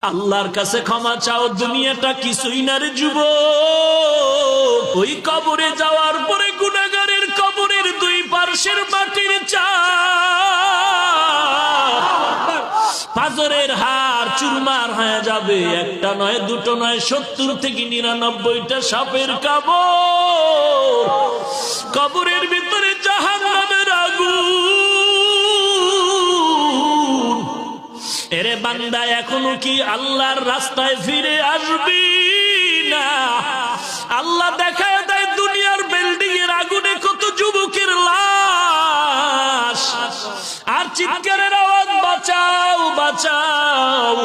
আল্লাহর কাছে ক্ষমা চাও, দুনিয়াটা কিছুই না রে যুবক। ওই কবরে যাওয়ার পরে গুনাহগারের কবরের দুই পার্শ্বের মাটির চাপ পাজরের হাড় চুরমার হয়ে যাবে। একটা নয়, দুটো নয়, 70 থেকে 99টা সাপের কামড়। কবরের ভিতরে জাহান্নামের আগুন। এরে বান্দা, এখনো কি আল্লাহর রাস্তায় ফিরে আসবি না? আল্লাহ দেখায় দেয় দুনিয়ার বিল্ডিং এর আগুনে কত যুবকের লাশ, আর চিৎকারের আওয়াজ, বাঁচাও বাঁচাও।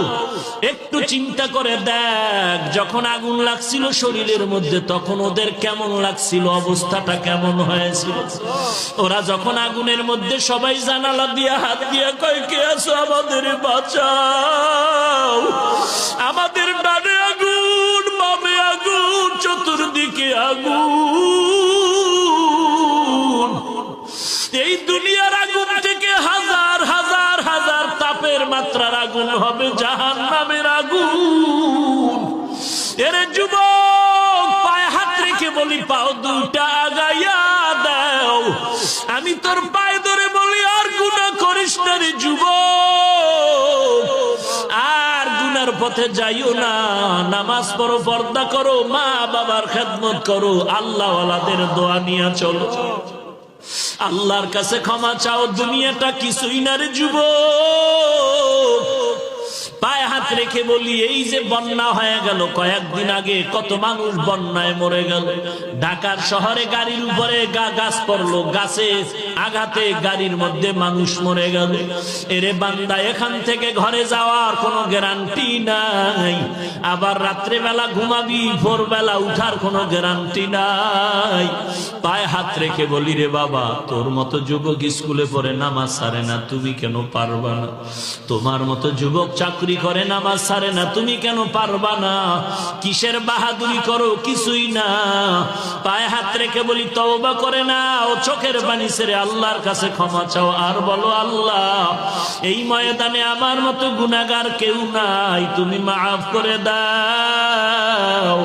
একটু চিন্তা করে দেখ, যখন আগুন লাগছিল শরীরের মধ্যে তখন ওদের কেমন লাগছিল, অবস্থাটা কেমন হয়েছিল। ওরা যখন আগুনের মধ্যে সবাই জানালা দিয়ে হাত দিয়ে কয়, কে আছো, আমাদের বাঁচাও। আমাদের ডানে আগুন, বামে আগুন, চতুর্দিকে আগুন। এই দুনিয়ার আগুন থেকে হাজার হাজার হাজার তাপের মাত্রার আগুন হবে জাহান্নামের আগুন। এরে যুবক, পায়ে হাত রেখে বলি, পাও দুটা আগাইয়া দাও। আমি তোর পায়ে ধরে বলি, আর গুনাহ করিস না রে যুবক, আর গুনার পথে যাইও না। নামাজ পড়ো, পর্দা করো, মা বাবার খেদমত করো, আল্লাহ ওয়ালাদের দোয়া নিয়ে চলো। আল্লাহর কাছে ক্ষমা চাও, দুনিয়াটা কিছুই না রে যুবক। পায়ে হাত রেখে বলি, এই যে বন্যা হয়ে গেল কয়েকদিন আগে, কত মানুষ বন্যায় মরে গেল। ঢাকার শহরে গাড়ির উপরে গাছ পড়লো, গাছে আঘাতে গাড়ির মধ্যে মানুষ মরে গেল। এরে বান্দা, এখান থেকে ঘরে যাওয়ার কোনো গ্যারান্টি নাই। আবার রাত্রেবেলা ঘুমাবি, ভোরবেলা উঠার কোনো গ্যারান্টি নাই। পায়ে হাত রেখে বলি, রে বাবা, তোর মতো যুবক স্কুলে পড়ে নামাজ ছাড়ে না, তুমি কেন পারবা না? তোমার মতো যুবক চাকরি করে নামাজ ছাড়ে না, তুমি কেন পারবা না? কিসের বাহাদুরি করো? কিছুই না। পায়ে হাত রেখে বলি, তওবা করে না, ও চোখের পানি ছেড়ে আল্লাহর কাছে ক্ষমা চাও, আর বলো, আল্লাহ, এই ময়দানে আমার মতো গুনাহগার কেউ নাই, তুমি মাফ করে দাও।